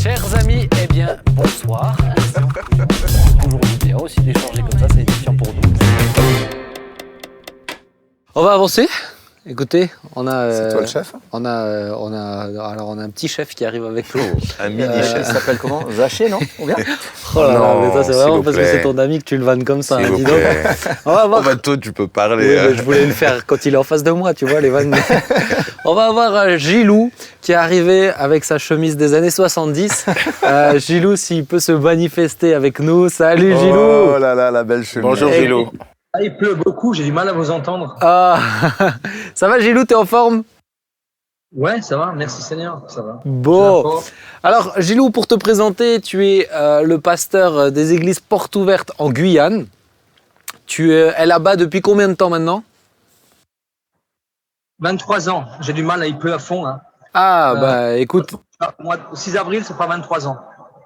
Chers amis, eh bien, bonsoir. Toujours bien aussi d'échanger comme ça, c'est édifiant pour nous. On va avancer. Écoutez, on a. C'est toi le chef ? On a un petit chef qui arrive avec nous. Un mini-chef. Il s'appelle comment ? Zaché, non ? Ou bien ? Oh là là, Non, mais ça c'est s'il vraiment vous parce que plaît. c'est ton ami que tu le vannes comme ça. S'il Hein, vous dis donc. plaît. On va voir. Oh bah toi tu peux Oui, parler. mais je voulais le faire quand il est en face de moi, tu vois, les vannes. On va avoir Gilou qui est arrivé avec sa chemise des années 70. Gilou, s'il peut se manifester avec nous. Salut Gilou. Oh là là, la belle chemise. Bonjour Et- Gilou. Ah, il pleut beaucoup, j'ai du mal à vous entendre. Ah, ça va Gilou, t'es en forme? Ouais, ça va, merci Seigneur, ça va. Bon. Alors Gilou, pour te présenter, tu es le pasteur des églises Portes Ouvertes en Guyane. Tu es là-bas depuis combien de temps maintenant? 23 ans, j'ai du mal, il pleut à fond. Hein. Ah, bah écoute, Moi, 6 avril, ça fera 23 ans.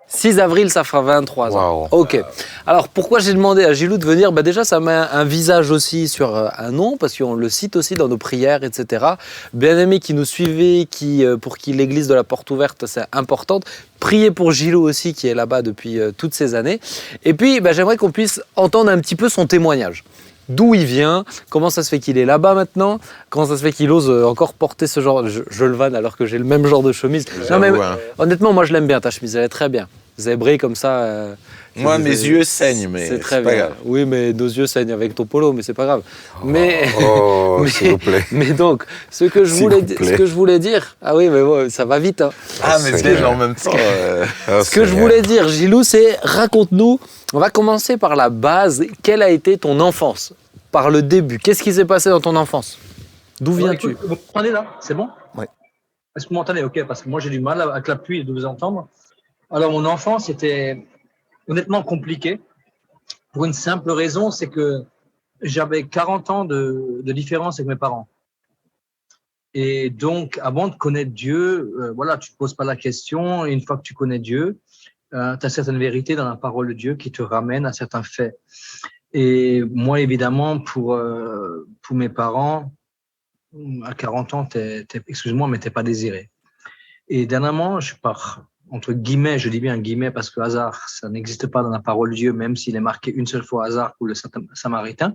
6 avril, ça fera 23 ans. Wow. Ok. Alors, pourquoi j'ai demandé à Gilou de venir? Déjà, ça met un visage aussi sur un nom, parce qu'on le cite aussi dans nos prières, etc. Bien-aimés qui nous suivez, pour qui l'église de la Porte Ouverte, c'est importante. Priez pour Gilou aussi, qui est là-bas depuis toutes ces années. Et puis, j'aimerais qu'on puisse entendre un petit peu son témoignage. D'où il vient, comment ça se fait qu'il est là-bas maintenant, comment ça se fait qu'il ose encore porter ce genre... Je le vanne alors que j'ai le même genre de chemise. Non, mais, J'avoue, hein. honnêtement, moi je l'aime bien ta chemise, elle est très bien. Zébrée comme ça. Moi mes yeux saignent mais c'est très c'est pas bien. grave. Oui, mais nos yeux saignent avec ton polo, mais c'est pas grave. Mais, Oh mais- s'il vous plaît. mais donc, ce que je S'il voulais, vous plaît. ce que je voulais dire, ah oui, mais bon, ça va vite. Hein. Ah mais Seigneur. déjà en même temps. Ce que je voulais dire, Gilou, c'est raconte-nous. On va commencer par la base. Quelle a été ton enfance? Par le début. Qu'est-ce qui s'est passé dans ton enfance? D'où viens-tu? Écoute, vous m'entendez là? C'est bon? Oui. Est-ce que vous m'entendez? Ok, parce que moi j'ai du mal avec la pluie de vous entendre. Alors, mon enfance était honnêtement compliquée pour une simple raison, c'est que j'avais 40 ans de différence avec mes parents. Et donc, avant de connaître Dieu, voilà, tu ne te poses pas la question. Et une fois que tu connais Dieu, tu as certaines vérités dans la parole de Dieu qui te ramènent à certains faits. Et moi, évidemment, pour mes parents, à 40 ans, excuse-moi, mais tu n'es pas désiré. Et dernièrement, je pars, entre guillemets, je dis bien guillemets parce que hasard, ça n'existe pas dans la parole de Dieu, même s'il est marqué une seule fois hasard pour le Samaritain.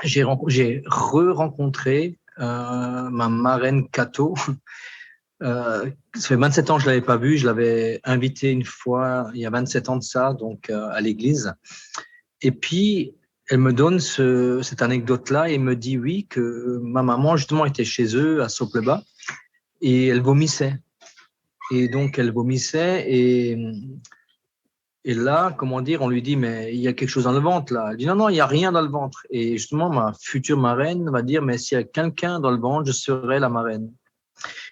J'ai re-rencontré ma marraine Cato. Ça fait 27 ans que je ne l'avais pas vue. Je l'avais invitée une fois, il y a 27 ans de ça, donc à l'église. Et puis, elle me donne cette anecdote-là et me dit oui, que ma maman, justement, était chez eux à Sopleba et elle vomissait. Et donc, elle vomissait et là, comment dire, on lui dit, mais il y a quelque chose dans le ventre, là. Elle dit, non, non, il n'y a rien dans le ventre. Et justement, ma future marraine va dire, mais s'il y a quelqu'un dans le ventre, je serai la marraine.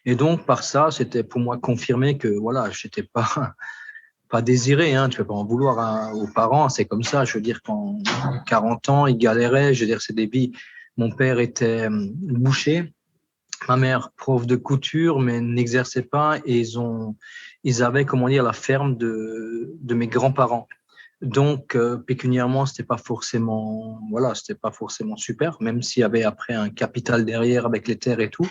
Et donc, par ça, c'était pour moi confirmé que, voilà, je n'étais pas désiré, hein. Tu ne peux pas en vouloir aux parents, c'est comme ça. Je veux dire, quand 40 ans, ils galéraient, je veux dire, c'est des vies. Mon père était boucher, ma mère prof de couture, mais n'exerçait pas et ils avaient, comment dire, la ferme de mes grands-parents. Donc, pécuniairement, c'était pas forcément super, même s'il y avait après un capital derrière avec les terres et tout.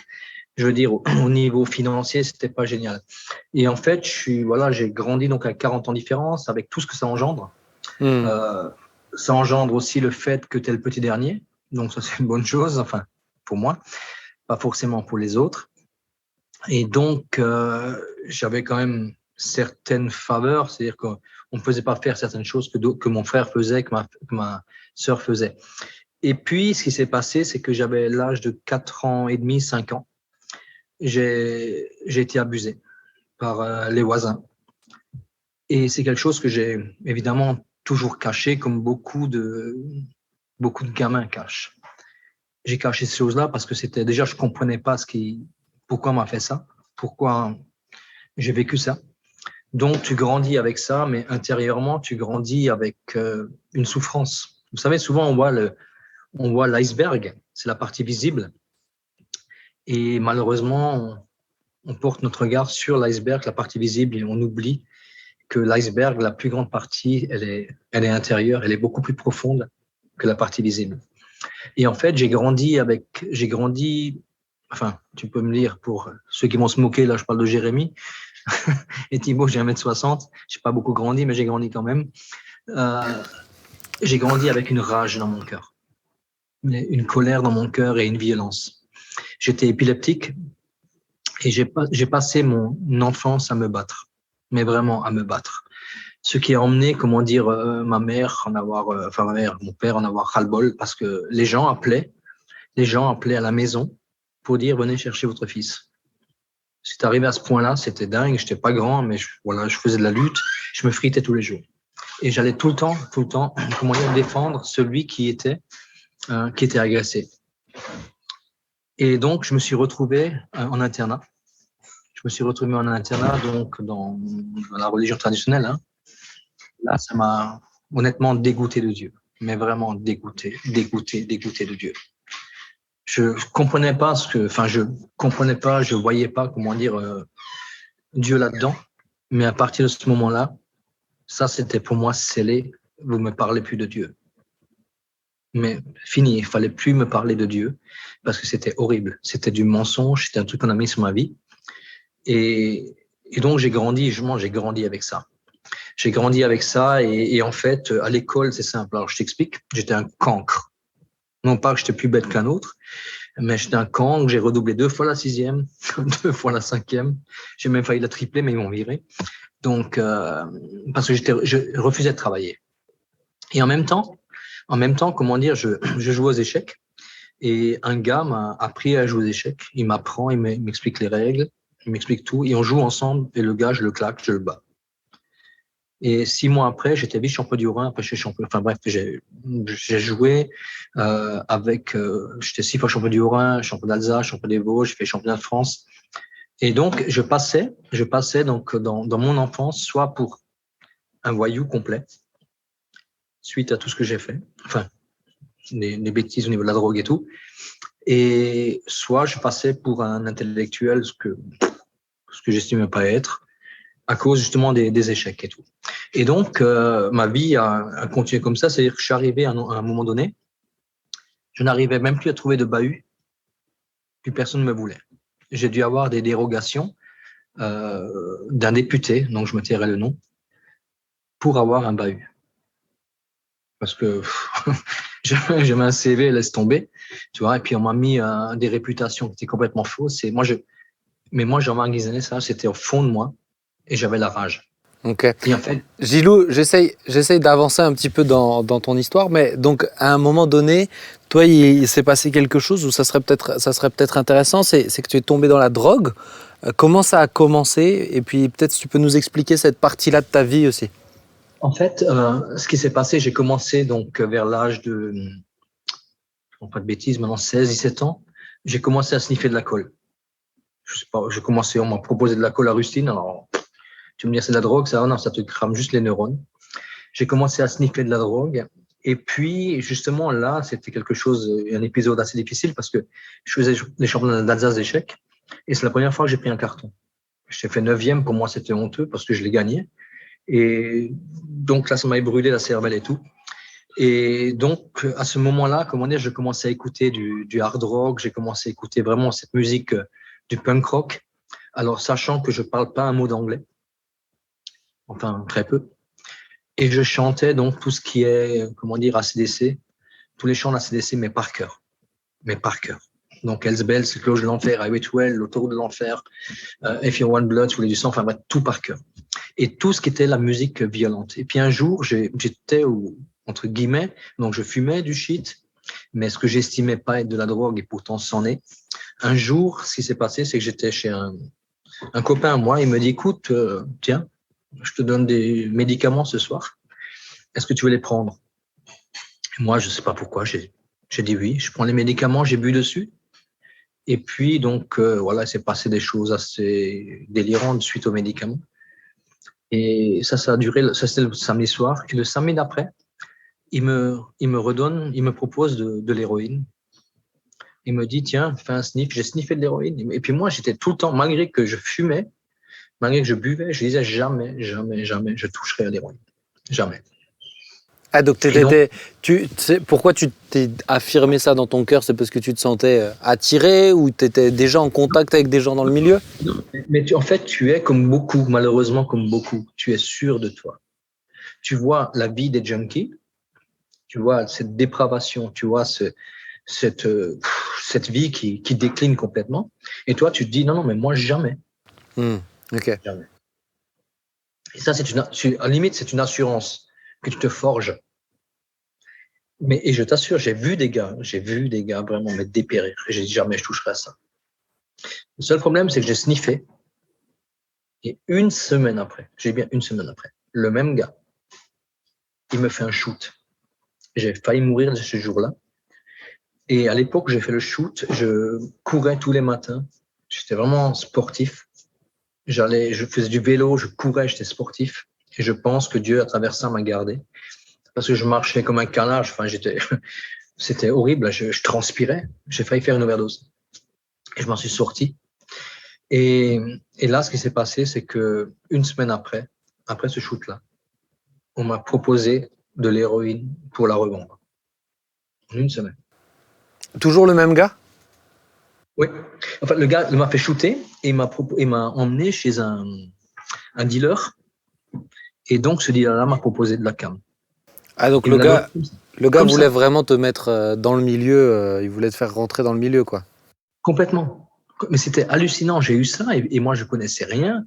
Je veux dire, au niveau financier, c'était pas génial. Et en fait, j'ai grandi donc à 40 ans de différence avec tout ce que ça engendre. Ça engendre aussi le fait que tu es le petit dernier. Donc, ça, c'est une bonne chose, enfin, pour moi, pas forcément pour les autres. Et donc, j'avais quand même certaines faveurs, c'est-à-dire qu'on ne faisait pas faire certaines choses que mon frère faisait, que ma sœur faisait. Et puis, ce qui s'est passé, c'est que j'avais l'âge de 4 ans et demi, 5 ans. J'ai été abusé par les voisins. Et c'est quelque chose que j'ai évidemment toujours caché, comme beaucoup de gamins cachent. J'ai caché ces choses-là parce que déjà, je ne comprenais pas pourquoi on m'a fait ça, pourquoi j'ai vécu ça. Donc, tu grandis avec ça, mais intérieurement, tu grandis avec une souffrance. Vous savez, souvent, on voit l'iceberg, c'est la partie visible. Et malheureusement, on porte notre regard sur l'iceberg, la partie visible, et on oublie que l'iceberg, la plus grande partie, elle est intérieure, elle est beaucoup plus profonde que la partie visible. Et en fait, j'ai grandi, enfin, tu peux me dire, pour ceux qui vont se moquer, là, je parle de Jérémie, Et Thibaut, j'ai 1m60. Je n'ai pas beaucoup grandi, mais j'ai grandi quand même. J'ai grandi avec une rage dans mon cœur, une colère dans mon cœur et une violence. J'étais épileptique et j'ai passé mon enfance à me battre, mais vraiment à me battre. Ce qui a emmené, ma mère mon père en avoir ras-le-bol, parce que les gens appelaient à la maison pour dire venez chercher votre fils. C'est arrivé à ce point-là, c'était dingue. J'étais pas grand, mais je faisais de la lutte. Je me fritais tous les jours. Et j'allais tout le temps, défendre celui qui était agressé. Et donc, je me suis retrouvé en internat. Donc dans la religion traditionnelle. Hein. Là, ça m'a honnêtement dégoûté de Dieu. Mais vraiment dégoûté de Dieu. Je comprenais pas je voyais pas, Dieu là-dedans. Mais à partir de ce moment-là, ça, c'était pour moi scellé. Vous me parlez plus de Dieu. Mais fini, il fallait plus me parler de Dieu parce que c'était horrible. C'était du mensonge, c'était un truc qu'on a mis sur ma vie. Et donc, j'ai grandi avec ça. J'ai grandi avec ça et en fait, à l'école, c'est simple. Alors, je t'explique, j'étais un cancre. Non pas que j'étais plus bête qu'un autre, mais j'étais un cancre. J'ai redoublé 2 fois la 6e, 2 fois la 5e. J'ai même failli la tripler, mais ils m'ont viré. Donc, parce que je refusais de travailler. Et en même temps, je jouais aux échecs. Et un gars m'a appris à jouer aux échecs. Il m'apprend, il m'explique les règles, il m'explique tout. Et on joue ensemble. Et le gars, je le claque, je le bats. Et 6 mois après, j'étais vice-champion du Rhin. Après, j'ai joué j'étais 6 fois champion du Rhin, champion d'Alsace, champion des Vosges, j'ai fait championnat de France. Et donc, je passais donc dans mon enfance, soit pour un voyou complet, suite à tout ce que j'ai fait, enfin, les bêtises au niveau de la drogue et tout, et soit je passais pour un intellectuel, ce que j'estimais pas être, à cause justement des échecs et tout. Et donc, ma vie a continué comme ça, c'est-à-dire que je suis arrivé à un moment donné, je n'arrivais même plus à trouver de bahut, plus personne ne me voulait. J'ai dû avoir des dérogations d'un député, donc je me tairai le nom, pour avoir un bahut. Parce que j'avais un CV, laisse tomber, tu vois, et puis on m'a mis des réputations qui étaient complètement fausses. Mais moi, j'ai emmagasiner ça, c'était au fond de moi, et j'avais la rage. Ok. Et en fait, Gilou, j'essaye d'avancer un petit peu dans ton histoire, mais donc à un moment donné, toi, il s'est passé quelque chose où ça serait peut-être intéressant, c'est que tu es tombé dans la drogue. Comment ça a commencé? Et puis peut-être si tu peux nous expliquer cette partie-là de ta vie aussi. En fait, ce qui s'est passé, j'ai commencé donc vers l'âge de, pas de bêtises, maintenant 16-17 ans, j'ai commencé à sniffer de la colle. Je sais pas, on m'a proposé de la colle à rustine, alors tu me dis c'est de la drogue, ça, non, ça te crame juste les neurones. J'ai commencé à sniffer de la drogue. Et puis, justement, là, c'était un épisode assez difficile parce que je faisais les championnats d'Alsace d'échecs et c'est la première fois que j'ai pris un carton. J'ai fait 9e, pour moi, c'était honteux parce que je l'ai gagné. Et donc, là, ça m'avait brûlé la cervelle et tout. Et donc, à ce moment-là, je commençais à écouter du hard rock, j'ai commencé à écouter vraiment cette musique du punk rock. Alors, sachant que je parle pas un mot d'anglais, enfin, très peu. Et je chantais donc tout ce qui est, AC/DC, tous les chants d'ACDC, mais par cœur. Donc, Hells Bells, Cloche de l'Enfer, Highway to Hell, L'autoroute de l'Enfer, If You Want Blood, Foulée du sang, enfin bref, tout par cœur. Et tout ce qui était la musique violente. Et puis un jour, j'étais, entre guillemets, donc je fumais du shit, mais ce que j'estimais pas être de la drogue, et pourtant c'en est. Un jour, ce qui s'est passé, c'est que j'étais chez un copain à moi, il me dit, écoute, tiens, je te donne des médicaments ce soir. Est-ce que tu veux les prendre? Et moi, je ne sais pas pourquoi, j'ai dit oui. Je prends les médicaments, j'ai bu dessus. Et puis, donc, voilà, il s'est passé des choses assez délirantes suite aux médicaments. Et ça a duré, ça c'était le samedi soir. Et le samedi d'après, il me propose de l'héroïne. Il me dit, tiens, fais un sniff. J'ai sniffé de l'héroïne. Et puis moi, j'étais tout le temps, malgré que je fumais, malgré que je buvais, je disais jamais, je toucherai à l'héroïne. Jamais. Ah, donc pourquoi tu t'es affirmé ça dans ton cœur? C'est parce que tu te sentais attiré ou tu étais déjà en contact avec des gens dans le milieu? Non, mais en fait, tu es comme beaucoup, malheureusement comme beaucoup. Tu es sûr de toi. Tu vois la vie des junkies, tu vois cette dépravation, tu vois cette vie qui décline complètement. Et toi, tu te dis, non, mais moi, jamais. Ok. Jamais. Et ça, à la limite, c'est une assurance que tu te forges. Et je t'assure, j'ai vu des gars vraiment me dépérir. Et j'ai dit, jamais je toucherai à ça. Le seul problème, c'est que j'ai sniffé. Et une semaine après, le même gars, il me fait un shoot. J'ai failli mourir ce jour-là. Et à l'époque, j'ai fait le shoot. Je courais tous les matins. J'étais vraiment sportif. Je faisais du vélo, je courais, j'étais sportif. Et je pense que Dieu, à travers ça, m'a gardé. Parce que je marchais comme un canard. Enfin, c'était horrible. Je transpirais. J'ai failli faire une overdose. Et je m'en suis sorti. Et là, ce qui s'est passé, c'est que une semaine après ce shoot-là, on m'a proposé de l'héroïne pour la revendre. En une semaine. Toujours le même gars? Oui. Enfin, le gars m'a fait shooter et il m'a emmené chez un dealer. Et donc, ce dealer-là m'a proposé de la cam. Ah, donc le gars voulait vraiment te mettre dans le milieu, il voulait te faire rentrer dans le milieu, quoi. Complètement. Mais c'était hallucinant. J'ai eu ça et moi, je connaissais rien.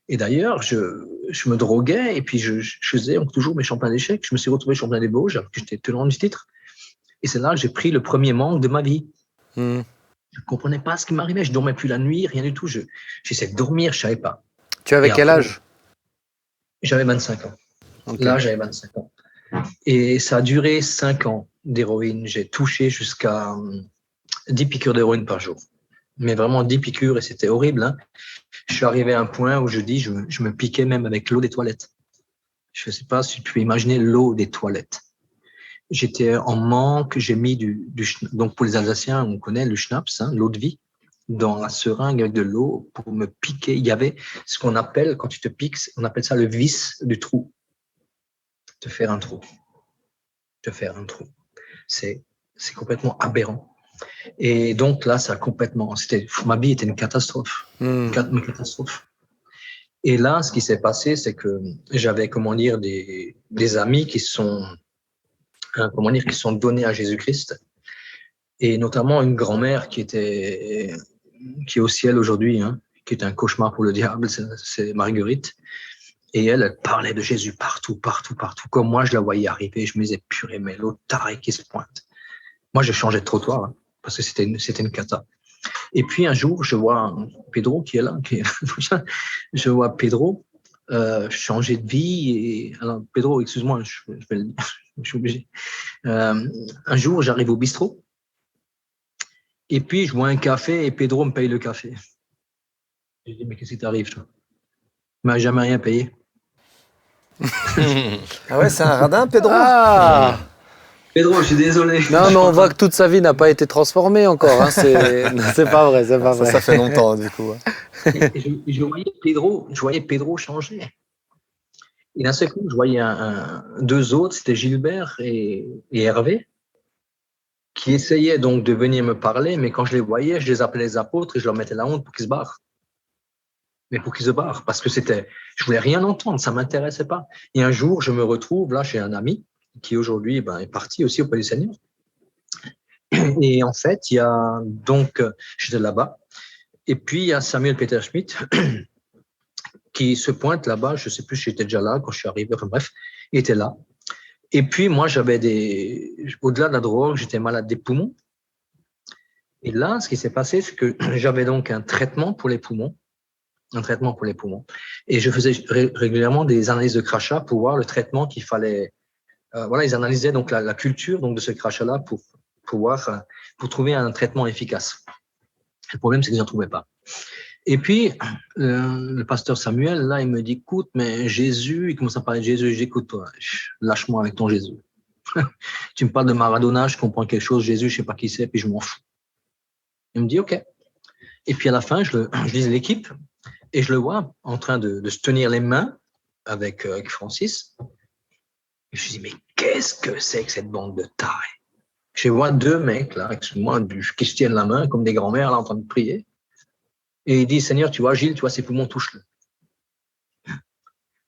Et d'ailleurs, je me droguais et puis je faisais toujours mes championnats d'échecs. Je me suis retrouvé champion des Vosges alors que j'étais tenant du titre. Et c'est là que j'ai pris le premier manque de ma vie. Je ne comprenais pas ce qui m'arrivait. Je ne dormais plus la nuit, rien du tout. J'essayais de dormir, je ne savais pas. Tu avais quel âge? J'avais 25 ans. Okay. Là, j'avais 25 ans. Et ça a duré 5 ans d'héroïne. J'ai touché jusqu'à 10 piqûres d'héroïne par jour. Mais vraiment 10 piqûres et c'était horrible. Hein. Je suis arrivé à un point où je me piquais même avec l'eau des toilettes. Je ne sais pas si tu peux imaginer l'eau des toilettes. J'étais en manque, j'ai mis donc pour les Alsaciens, on connaît le schnapps, hein, l'eau de vie, dans la seringue avec de l'eau pour me piquer. Il y avait ce qu'on appelle, quand tu te piques, on appelle ça le vice du trou. Te faire un trou. C'est complètement aberrant. Et donc là, ma vie était une catastrophe. Une catastrophe. Et là, ce qui s'est passé, c'est que j'avais, des amis qui sont donnés à Jésus-Christ, et notamment une grand-mère qui est au ciel aujourd'hui, hein, qui est un cauchemar pour le diable, c'est Marguerite. Et elle parlait de Jésus partout. Comme moi, je la voyais arriver, je me disais, purée, mais l'autre taré qui se pointe. Moi, j'ai changé de trottoir, hein, parce que c'était une cata. Et puis un jour, je vois Pedro qui est là. Je vois Pedro changer de vie. Et... Alors, Pedro, excuse-moi, je vais le dire, je suis obligé. Un jour, j'arrive au bistrot. Et puis, je bois un café et Pedro me paye le café. Je dis, mais qu'est-ce qui t'arrive, toi? Il m'a jamais rien payé. Ah ouais, c'est un radin, Pedro. Ah Pedro, je suis désolé. Non, mais on voit que toute sa vie n'a pas été transformée encore. Hein. C'est pas vrai, c'est pas vrai. Ça fait longtemps, du coup. Je voyais Pedro changer. Et d'un seul coup, je voyais deux autres, c'était Gilbert et Hervé, qui essayaient donc de venir me parler, mais quand je les voyais, je les appelais les apôtres et je leur mettais la honte pour qu'ils se barrent. Mais pour qu'ils se barrent, parce que je voulais rien entendre, ça m'intéressait pas. Et un jour, je me retrouve là chez un ami qui aujourd'hui est parti aussi auprès du Seigneur. Et en fait, j'étais là-bas. Et puis, il y a Samuel Peter Schmidt qui se pointe là-bas. Je ne sais plus si j'étais déjà là quand je suis arrivé. Enfin bref, il était là. Et puis, moi, au-delà de la drogue, j'étais malade des poumons. Et là, ce qui s'est passé, c'est que j'avais donc un traitement pour les poumons. Et je faisais régulièrement des analyses de crachat pour voir le traitement qu'il fallait. Ils analysaient donc la culture donc de ce crachat-là pour trouver un traitement efficace. Le problème, c'est qu'ils n'en trouvaient pas. Et puis, le pasteur Samuel, là, il me dit, écoute, mais Jésus, il commence à parler de Jésus, j'écoute toi, lâche-moi avec ton Jésus. Tu me parles de Maradona, je comprends quelque chose, Jésus, je ne sais pas qui c'est, puis je m'en fous. Il me dit, OK. Et puis à la fin, je lisais l'équipe et je le vois en train de se tenir les mains avec Francis. Et je me dis, mais qu'est-ce que c'est que cette bande de tarés? Je vois 2 mecs, là, excuse-moi, qui se tiennent la main comme des grands-mères, là, en train de prier. Et ils disent, Seigneur, tu vois, Gilles, tu vois, ses poumons, touche-le.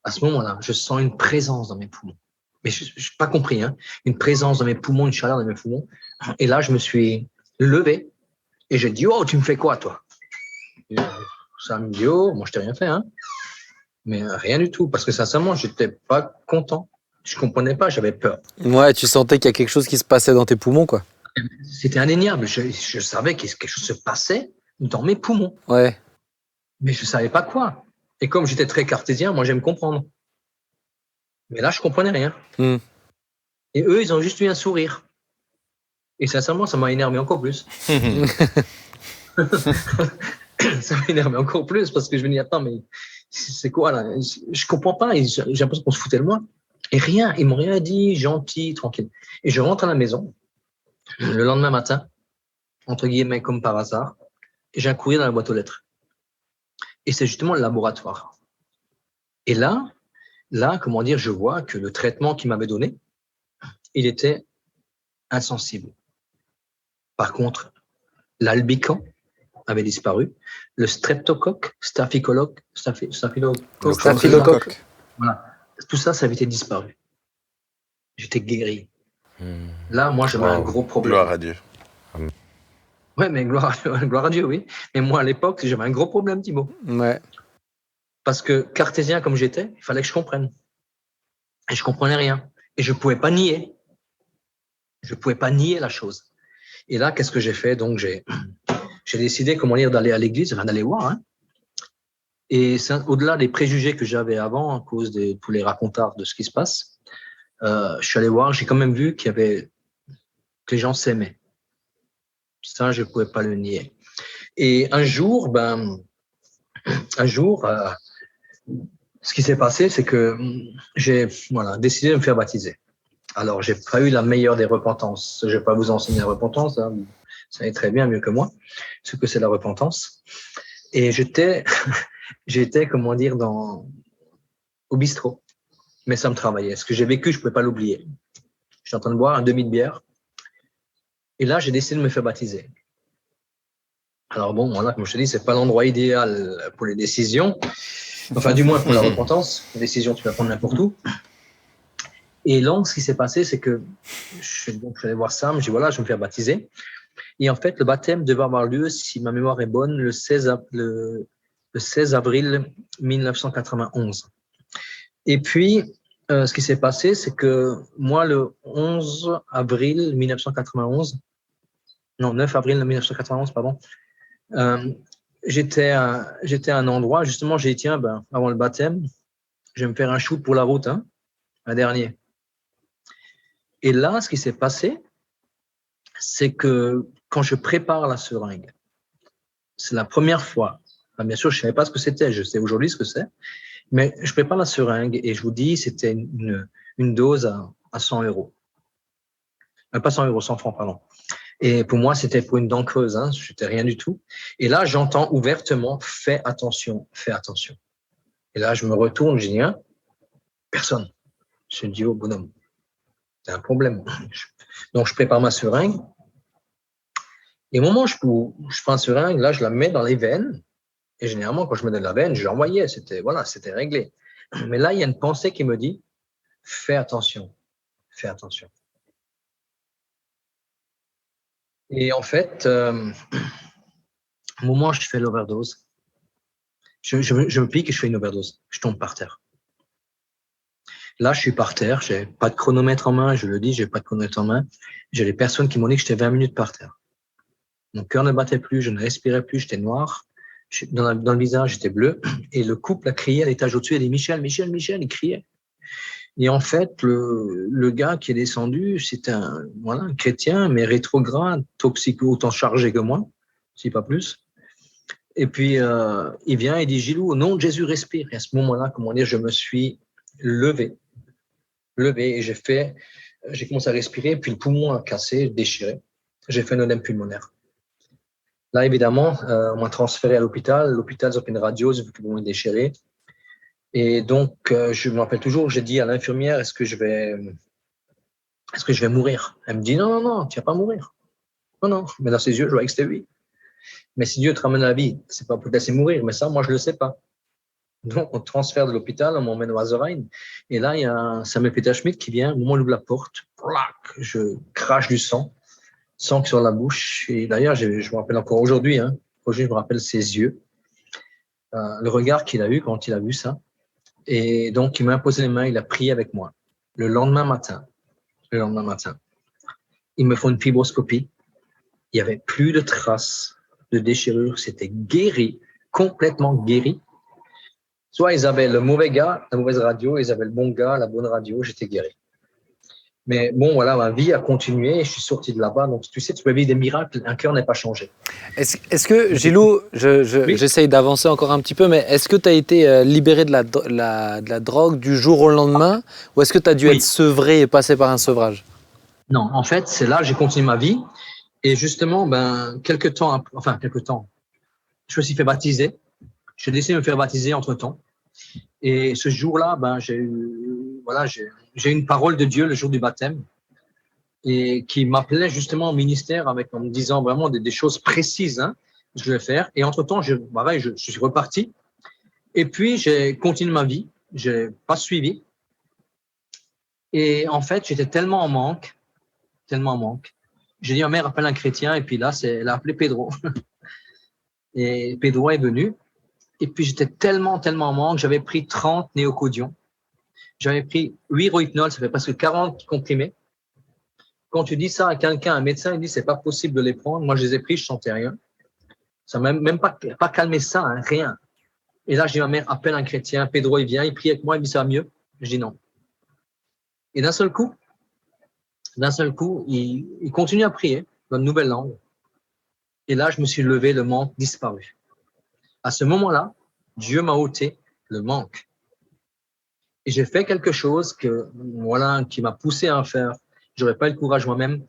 À ce moment-là, je sens une présence dans mes poumons. Mais je n'ai pas compris, hein. Une présence dans mes poumons, une chaleur dans mes poumons. Et là, je me suis levé et j'ai dit, oh, tu me fais quoi, toi? Et ça me dit, oh, moi, je t'ai rien fait, hein. Mais rien du tout, parce que sincèrement, je n'étais pas content. Je ne comprenais pas, j'avais peur. Ouais, tu sentais qu'il y a quelque chose qui se passait dans tes poumons, quoi. C'était indéniable. Je savais que quelque chose se passait dans mes poumons. Ouais. Mais je ne savais pas quoi. Et comme j'étais très cartésien, moi, j'aime comprendre. Mais là, je ne comprenais rien. Et eux, ils ont juste eu un sourire. Et sincèrement, ça m'a énervé encore plus. Ça m'a énervé encore plus parce que je me dis, attends, mais c'est quoi là? Je comprends pas. J'ai l'impression qu'on se foutait de moi. Et rien, ils m'ont rien dit, gentil, tranquille. Et je rentre à la maison le lendemain matin, entre guillemets, comme par hasard, et j'ai un courrier dans la boîte aux lettres. Et c'est justement le laboratoire. Et là, comment dire, je vois que le traitement qu'il m'avait donné, il était insensible. Par contre, l'albican avait disparu, le streptocoque, staphylocoque, voilà, tout ça, ça avait été disparu. J'étais guéri. Là, moi, j'avais un gros problème. Gloire à Dieu. Ouais, mais gloire à Dieu, oui. Mais moi, à l'époque, j'avais un gros problème, Thibaut. Ouais. Parce que cartésien comme j'étais, il fallait que je comprenne. Et je comprenais rien. Et je pouvais pas nier. Je pouvais pas nier la chose. Et là, qu'est-ce que j'ai fait? Donc, j'ai décidé, comment dire, d'aller à l'église, enfin, d'aller voir. Hein. Et au-delà des préjugés que j'avais avant, à cause de tous les racontards de ce qui se passe, je suis allé voir, j'ai quand même vu que les gens s'aimaient. Ça, je ne pouvais pas le nier. Et un jour, ce qui s'est passé, c'est que j'ai décidé de me faire baptiser. Alors, j'ai pas eu la meilleure des repentances. Je vais pas vous enseigner la repentance, hein. Vous savez très bien mieux que moi ce que c'est la repentance. Et j'étais, comment dire, au bistrot. Mais ça me travaillait. Ce que j'ai vécu, je pouvais pas l'oublier. J'étais en train de boire un demi de bière. Et là, j'ai décidé de me faire baptiser. Alors bon, voilà, comme je te dis, c'est pas l'endroit idéal pour les décisions. Enfin, du moins pour la repentance. Les décisions, tu vas prendre n'importe où. Et donc, ce qui s'est passé, c'est que je suis allé voir Sam, je dis voilà, je vais me faire baptiser. Et en fait, le baptême devait avoir lieu, si ma mémoire est bonne, le 16 avril 1991. Et puis, ce qui s'est passé, c'est que moi, le 11 avril 1991, non, 9 avril 1991, pardon, j'étais à un endroit, justement, j'ai dit, tiens, avant le baptême, je vais me faire un shoot pour la route, hein, un dernier. Et là, ce qui s'est passé, c'est que quand je prépare la seringue, c'est la première fois, bien sûr, je ne savais pas ce que c'était, je sais aujourd'hui ce que c'est, mais je prépare la seringue et je vous dis, c'était une dose à 100 euros. Pas 100 euros, 100 francs, pardon. Et pour moi, c'était pour une dent creuse, hein, c'était rien du tout. Et là, j'entends ouvertement, fais attention, fais attention. Et là, je me retourne, je dis, hein, personne. Je dis, oh bonhomme, c'est un problème. Donc, je prépare ma seringue. Et au moment où je prends la seringue, là, je la mets dans les veines. Et généralement, quand je mets dans la veine, je l'envoyais. C'était réglé. Mais là, il y a une pensée qui me dit, fais attention, fais attention. Et en fait, au moment où je fais l'overdose, je me pique et je fais une overdose. Je tombe par terre. Là, je suis par terre, je n'ai pas de chronomètre en main, je le dis, je n'ai pas de chronomètre en main. J'ai des personnes qui m'ont dit que j'étais 20 minutes par terre. Mon cœur ne battait plus, je ne respirais plus, j'étais noir. Dans le visage, j'étais bleu. Et le couple a crié à l'étage au-dessus, il a dit Michel, Michel, Michel, il criait. Et en fait, le gars qui est descendu, c'était un chrétien, mais rétrograde, toxico, autant chargé que moi, si pas plus. Et puis, il vient et dit Gilou, au nom de Jésus, respire. Et à ce moment-là, comment dire, je me suis levé et j'ai commencé à respirer, puis le poumon a cassé, déchiré. J'ai fait un œdème pulmonaire. Là, évidemment, on m'a transféré à l'hôpital. L'hôpital, ils ont fait une radio, ils ont vu que le poumon est déchiré. Et donc, je me rappelle toujours, j'ai dit à l'infirmière, est-ce que je vais mourir? Elle me dit, non, non, non, tu vas pas mourir. Non, non, mais dans ses yeux, je vois que c'était oui. Mais si Dieu te ramène à la vie, c'est pas pour te laisser mourir, mais ça, moi, je le sais pas. Donc, on transfère de l'hôpital, on m'emmène au Azerrhein. Et là, il y a un Samuel Peter Schmidt qui vient, au moment où il ouvre la porte, plac, je crache du sang sur la bouche. Et d'ailleurs, je me rappelle encore aujourd'hui, aujourd'hui, je me rappelle ses yeux, le regard qu'il a eu quand il a vu ça. Et donc, il m'a imposé les mains, il a prié avec moi. Le lendemain matin, ils me font une fibroscopie. Il n'y avait plus de traces de déchirure. C'était guéri, complètement guéri. Soit ils avaient le mauvais gars, la mauvaise radio, ils avaient le bon gars, la bonne radio, j'étais guéri. Mais bon, voilà, ma vie a continué et je suis sorti de là-bas. Donc, tu sais, tu peux vivre des miracles, un cœur n'est pas changé. Est-ce que, Gilou, Oui. j'essaye d'avancer encore un petit peu, mais est-ce que tu as été libéré de la drogue du jour au lendemain ou est-ce que tu as dû Oui. être sevré et passer par un sevrage? Non, en fait, c'est là que j'ai continué ma vie. Et justement, quelques temps, je me suis fait baptiser. J'ai décidé de me faire baptiser entre-temps. Et ce jour-là, j'ai eu une parole de Dieu le jour du baptême et qui m'appelait justement au ministère en me disant vraiment des choses précises que je vais faire. Et entre-temps, je suis reparti. Et puis, j'ai continué ma vie. Je n'ai pas suivi. Et en fait, j'étais tellement en manque. J'ai dit à ma mère, appelle un chrétien. Et puis là, elle a appelé Pedro. Et Pedro est venu. Et puis, j'étais tellement en manque. J'avais pris 30 néocodions. J'avais pris 8 rohypnol, ça fait presque 40 comprimés. Quand tu dis ça à quelqu'un, un médecin, il dit c'est pas possible de les prendre. Moi, je les ai pris, je sentais rien. Ça m'a même pas calmé ça, rien. Et là, je dis à ma mère, appelle un chrétien. Pedro, il vient, il prie avec moi, il me dit ça va mieux. Je dis non. Et d'un seul coup, il continue à prier dans une nouvelle langue. Et là, je me suis levé, le manque disparu. À ce moment-là, Dieu m'a ôté le manque. Et j'ai fait quelque chose qui m'a poussé à en faire. J'aurais pas eu le courage moi-même.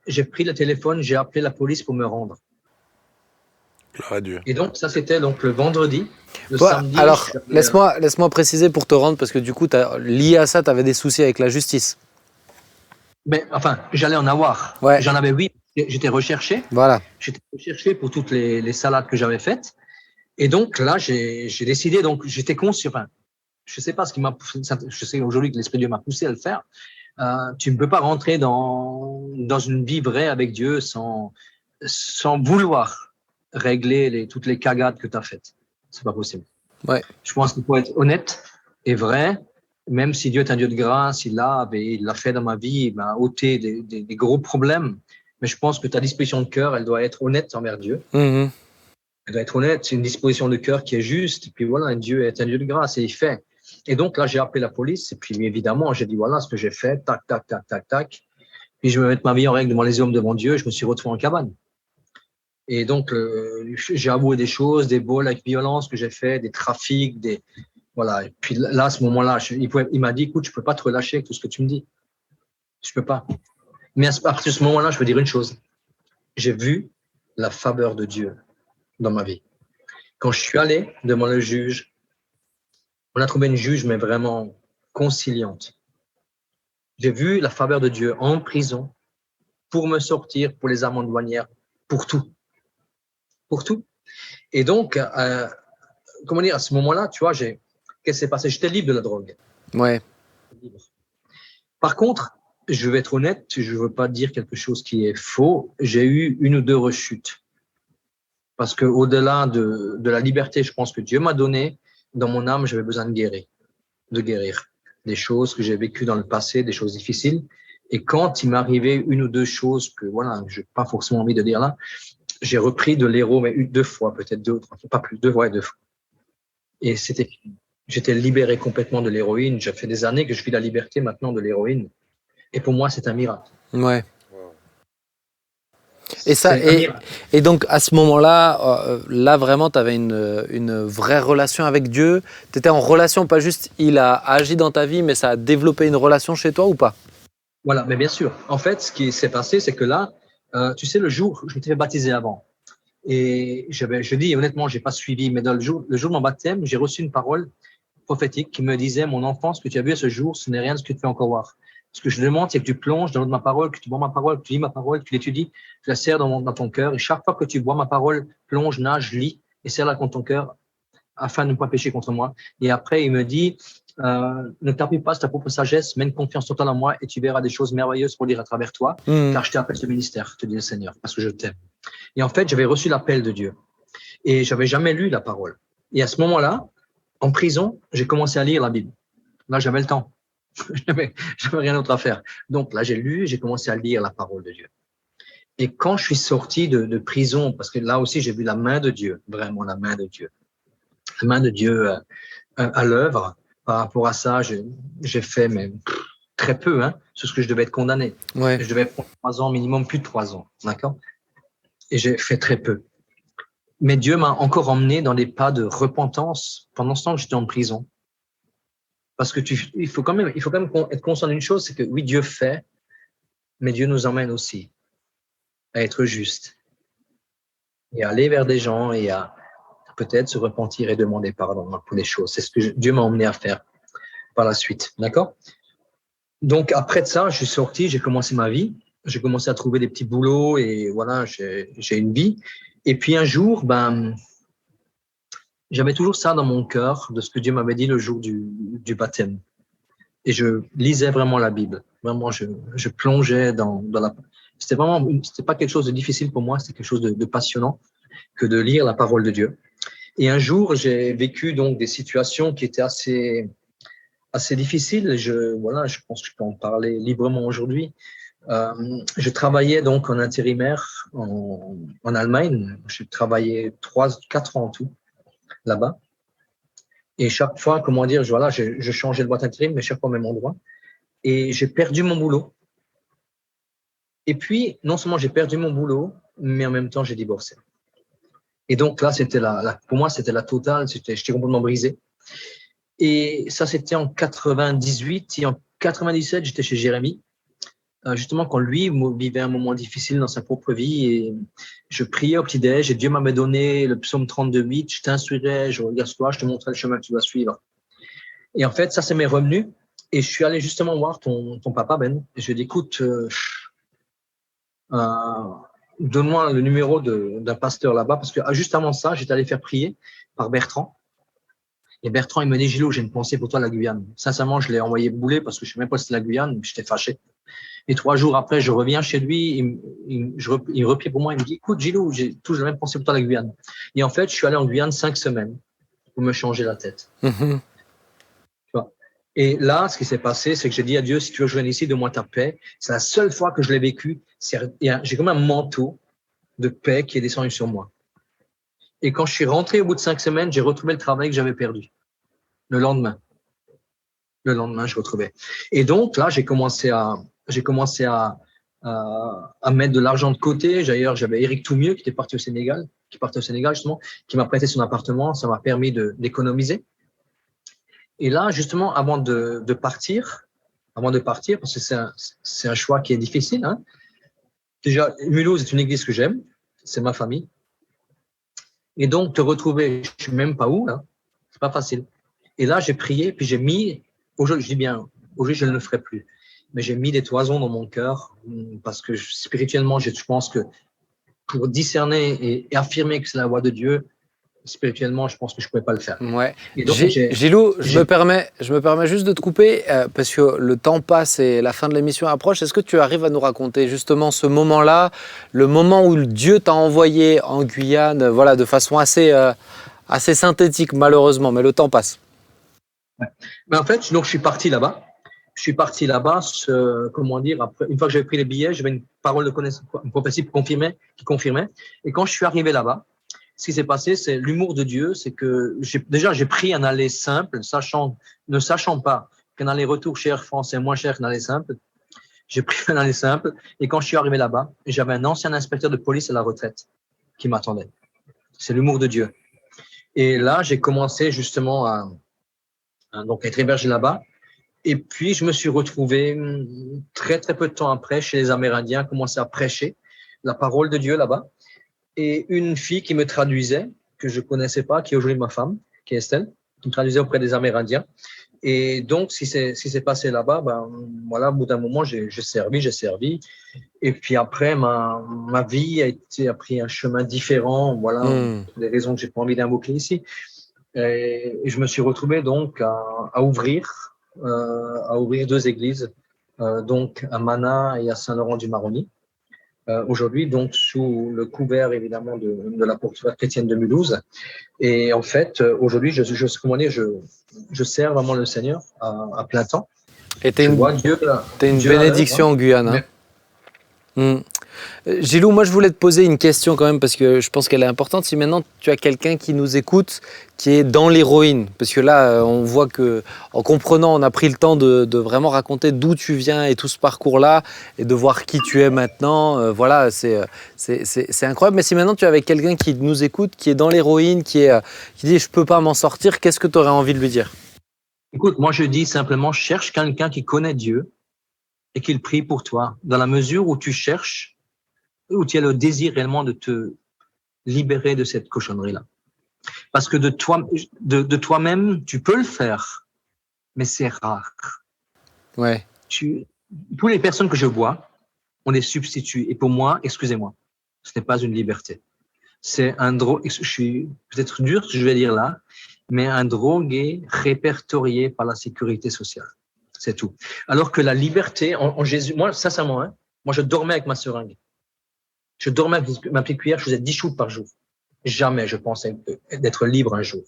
J'ai pris le téléphone, j'ai appelé la police pour me rendre. Gloire à Dieu. Et donc, ça, c'était donc le vendredi. Le Toi, samedi. alors, laisse-moi préciser pour te rendre, parce que du coup, lié à ça, tu avais des soucis avec la justice. Mais enfin, j'allais en avoir. Ouais. J'en avais 8. J'étais recherché. Voilà. J'étais recherché pour toutes les salades que j'avais faites. Et donc, là, j'ai décidé, donc j'étais conscient. Enfin, je sais pas ce qui m'a poussé. Je sais aujourd'hui que l'Esprit de Dieu m'a poussé à le faire. Tu ne peux pas rentrer dans une vie vraie avec Dieu sans vouloir régler toutes les cagades que tu as faites. C'est pas possible. Ouais. Je pense qu'il faut être honnête et vrai. Même si Dieu est un Dieu de grâce, il l'a fait dans ma vie, il m'a ôté des gros problèmes. Mais je pense que ta disposition de cœur, elle doit être honnête envers Dieu. Mm-hmm. Elle doit être honnête. C'est une disposition de cœur qui est juste. Et puis voilà, Dieu est un Dieu de grâce et il fait. Et donc là, j'ai appelé la police. Et puis évidemment, j'ai dit voilà ce que j'ai fait. Tac, tac, tac, tac, tac. Puis je vais mettre ma vie en règle devant les hommes, devant Dieu. Je me suis retrouvé en cabane. Et donc, j'ai avoué des choses, des vols avec violence que j'ai fait, des trafics, voilà. Et puis là, à ce moment-là, il m'a dit, écoute, je peux pas te relâcher avec tout ce que tu me dis. Je peux pas. Mais à partir de ce moment-là, je peux dire une chose. J'ai vu la faveur de Dieu dans ma vie. Quand je suis allé devant le juge, on a trouvé une juge, mais vraiment conciliante. J'ai vu la faveur de Dieu en prison pour me sortir, pour les amendes douanières, pour tout. Pour tout. Et donc, comment dire, à ce moment-là, tu vois, qu'est-ce qui s'est passé? J'étais libre de la drogue. Ouais. Par contre, je vais être honnête, je ne veux pas dire quelque chose qui est faux. J'ai eu 1 ou 2 rechutes. Parce qu'au-delà de la liberté, je pense que Dieu m'a donné, dans mon âme, j'avais besoin de guérir. Des choses que j'ai vécues dans le passé, des choses difficiles. Et quand il m'est arrivé 1 ou 2 choses que, voilà, je n'ai pas forcément envie de dire là, j'ai repris de l'héros, mais 2 fois, peut-être 2 ou 3 fois, pas plus, 2 fois. Et c'était fini. J'étais libéré complètement de l'héroïne. Ça fait des années que je vis la liberté maintenant de l'héroïne. Et pour moi, c'est un miracle. Ouais. Et donc, à ce moment-là, là vraiment, tu avais une vraie relation avec Dieu. Tu étais en relation, pas juste il a agi dans ta vie, mais ça a développé une relation chez toi ou pas? Voilà, mais bien sûr. En fait, ce qui s'est passé, c'est que là, tu sais, le jour, je m'étais fait baptiser avant. Et je dis honnêtement, je n'ai pas suivi, mais dans le jour de mon baptême, j'ai reçu une parole prophétique qui me disait, mon enfant, ce que tu as vu à ce jour, ce n'est rien de ce que tu peux encore voir. Ce que je te demande, c'est que tu plonges dans ma parole, que tu bois ma parole, que tu lis ma parole, que tu l'étudies, tu la serres dans ton cœur. Et chaque fois que tu bois ma parole, plonge, nage, lis et serre-la contre ton cœur afin de ne pas pécher contre moi. Et après, il me dit, ne t'appuie pas sur ta propre sagesse, mène confiance totale en moi et tu verras des choses merveilleuses pour dire à travers toi, car je t'ai appelé ce ministère, te dit le Seigneur, parce que je t'aime. Et en fait, j'avais reçu l'appel de Dieu et j'avais jamais lu la parole. Et à ce moment-là, en prison, j'ai commencé à lire la Bible. Là, j'avais le temps. j'avais rien d'autre à faire. Donc là, j'ai lu, j'ai commencé à lire la parole de Dieu. Et quand je suis sorti de prison, parce que là aussi, j'ai vu la main de Dieu, vraiment la main de Dieu. La main de Dieu à l'œuvre. Par rapport à ça, j'ai fait mais, très peu, sur ce que je devais être condamné. Ouais. Je devais prendre 3 ans, minimum plus de 3 ans. D'accord? Et j'ai fait très peu. Mais Dieu m'a encore emmené dans des pas de repentance pendant ce temps que j'étais en prison. Parce que il faut quand même être conscient d'une chose, c'est que oui, Dieu fait, mais Dieu nous emmène aussi à être juste et à aller vers des gens et à peut-être se repentir et demander pardon pour des choses. C'est ce que Dieu m'a emmené à faire par la suite. D'accord? Donc, après de ça, je suis sorti, j'ai commencé ma vie. J'ai commencé à trouver des petits boulots et voilà, j'ai une vie. Et puis un jour, j'avais toujours ça dans mon cœur de ce que Dieu m'avait dit le jour du baptême. Et je lisais vraiment la Bible. Vraiment, je plongeais dans la. C'était pas quelque chose de difficile pour moi, c'était quelque chose de passionnant que de lire la parole de Dieu. Et un jour, j'ai vécu donc des situations qui étaient assez difficiles. Je pense que je peux en parler librement aujourd'hui. Je travaillais donc en intérimaire en Allemagne. J'ai travaillé 4 ans en tout là-bas. Et chaque fois, je changeais de boîte intérim, mais chaque fois au même endroit. Et j'ai perdu mon boulot. Et puis, non seulement j'ai perdu mon boulot, mais en même temps, j'ai divorcé. Et donc là, pour moi, c'était la totale. J'étais complètement brisé. Et ça, c'était en 98. Et en 97, j'étais chez Jérémie. Justement, quand lui vivait un moment difficile dans sa propre vie, et je priais au petit-déj, et Dieu m'avait donné le psaume 32:8, je t'instruirai, je regarde-toi, je te montrerai le chemin que tu dois suivre. Et en fait, ça, c'est mes revenus. Et je suis allé justement voir ton papa, Ben. Et je lui ai dit, écoute, donne-moi le numéro d'un pasteur là-bas, parce que juste avant ça, j'étais allé faire prier par Bertrand. Et Bertrand, il me dit, Gilot, j'ai une pensée pour toi, la Guyane. Sincèrement, je l'ai envoyé bouler parce que je ne sais même pas si c'était la Guyane, j'étais fâché. Et 3 jours après, je reviens chez lui, il replie pour moi, il me dit, écoute, Gilot, j'ai toujours la même pensée pour toi, la Guyane. Et en fait, je suis allé en Guyane 5 semaines pour me changer la tête. Mm-hmm. Et là, ce qui s'est passé, c'est que j'ai dit à Dieu, si tu veux que je vienne ici, donne-moi ta paix. C'est la seule fois que je l'ai vécu. J'ai comme un manteau de paix qui est descendu sur moi. Et quand je suis rentré au bout de 5 semaines, j'ai retrouvé le travail que j'avais perdu. Le lendemain, je retrouvais. Et donc là, j'ai commencé à mettre de l'argent de côté. D'ailleurs, j'avais Eric Toumieux qui partait au Sénégal justement, qui m'a prêté son appartement. Ça m'a permis d'économiser. Et là, justement, avant de partir, parce que c'est un choix qui est difficile. Déjà, Mulhouse est une église que j'aime, c'est ma famille. Et donc, te retrouver, je ne sais même pas où, là, c'est pas facile. Et là, j'ai prié, puis j'ai mis, aujourd'hui, je dis bien, aujourd'hui, je ne le ferai plus, mais j'ai mis des toisons dans mon cœur, parce que spirituellement, je pense que pour discerner et affirmer que c'est la voix de Dieu, spirituellement, je pense que je ne pouvais pas le faire. Ouais. Gilou, je me permets juste de te couper parce que le temps passe et la fin de l'émission approche. Est-ce que tu arrives à nous raconter justement ce moment-là, le moment où Dieu t'a envoyé en Guyane, voilà, de façon assez synthétique malheureusement, mais le temps passe. Ouais. Mais en fait, donc, je suis parti là-bas. Comment dire, après, une fois que j'avais pris les billets, j'avais une parole de connaissance, une prophétie qui confirmait. Et quand je suis arrivé là-bas, ce qui s'est passé, c'est l'humour de Dieu, c'est que j'ai pris un aller simple, ne sachant pas qu'un aller-retour chez Air France est moins cher qu'un aller simple. J'ai pris un aller simple et quand je suis arrivé là-bas, j'avais un ancien inspecteur de police à la retraite qui m'attendait. C'est l'humour de Dieu. Et là, j'ai commencé justement à être hébergé là-bas. Et puis, je me suis retrouvé très, très peu de temps après chez les Amérindiens, commencer à prêcher la parole de Dieu là-bas. Et une fille qui me traduisait, que je ne connaissais pas, qui est aujourd'hui ma femme, qui est Estelle, il traduisait auprès des Amérindiens. Et donc, si c'est passé là-bas, ben, voilà, au bout d'un moment, j'ai servi. Et puis après, ma vie a pris un chemin différent. Voilà, pour des raisons que j'ai pas envie d'invoquer ici. Et je me suis retrouvé donc à ouvrir 2 églises, donc à Mana et à Saint-Laurent-du-Maroni. Aujourd'hui, donc, sous le couvert, évidemment, de la porte-ouverte chrétienne de Mulhouse. Et en fait, aujourd'hui, je sers vraiment le Seigneur à plein temps. Et t'es une bénédiction en Guyane. Hein. Gilou, moi je voulais te poser une question quand même parce que je pense qu'elle est importante. Si maintenant tu as quelqu'un qui nous écoute, qui est dans l'héroïne, parce que là on voit que en comprenant, on a pris le temps de vraiment raconter d'où tu viens et tout ce parcours-là et de voir qui tu es maintenant. Voilà, c'est incroyable. Mais si maintenant tu es avec quelqu'un qui nous écoute, qui est dans l'héroïne, qui dit je peux pas m'en sortir, qu'est-ce que tu aurais envie de lui dire? Écoute, moi je dis simplement cherche quelqu'un qui connaît Dieu et qu'il prie pour toi. Dans la mesure où tu cherches, où tu as le désir réellement de te libérer de cette cochonnerie-là. Parce que de toi-même, tu peux le faire, mais c'est rare. Ouais. Toutes les personnes que je vois, on les substitue. Et pour moi, excusez-moi, ce n'est pas une liberté. C'est un drogue, je suis peut-être dur ce que je vais dire là, mais un drogué répertorié par la sécurité sociale. C'est tout. Alors que la liberté en Jésus, moi, sincèrement, moi je dormais avec ma seringue. Je dormais avec ma petite cuillère, je faisais 10 shoots par jour. Jamais je pensais d'être libre un jour.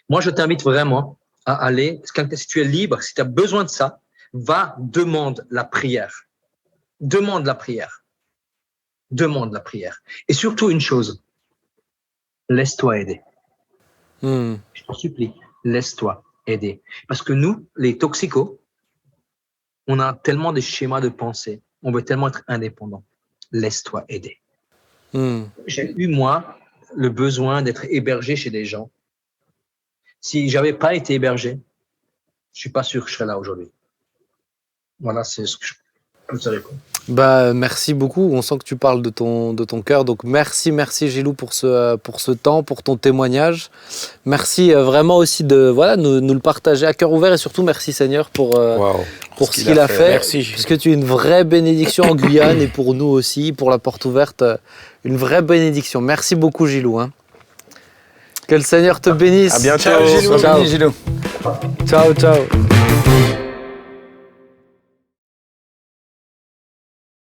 Moi, je t'invite vraiment à aller, si tu es libre, si tu as besoin de ça, va, demande la prière. Demande la prière. Demande la prière. Et surtout une chose, laisse-toi aider. Je t'en supplie, laisse-toi aider. Parce que nous, les toxicos, on a tellement des schémas de pensée, on veut tellement être indépendant. Laisse-toi aider. J'ai eu, moi, le besoin d'être hébergé chez des gens. Si j'avais pas été hébergé, je suis pas sûr que je serais là aujourd'hui. Voilà, c'est ce que je peux te répondre. Bah, merci beaucoup. On sent que tu parles de ton cœur. Donc, merci Gilou pour ce temps, pour ton témoignage. Merci vraiment aussi de nous le partager à cœur ouvert et surtout merci Seigneur pour ce qu'il a fait. Merci. Puisque tu es une vraie bénédiction en Guyane et pour nous aussi, pour la porte ouverte, une vraie bénédiction. Merci beaucoup Gilou. Que le Seigneur te bénisse. À bientôt. Ciao Gilou. Ciao. Ciao.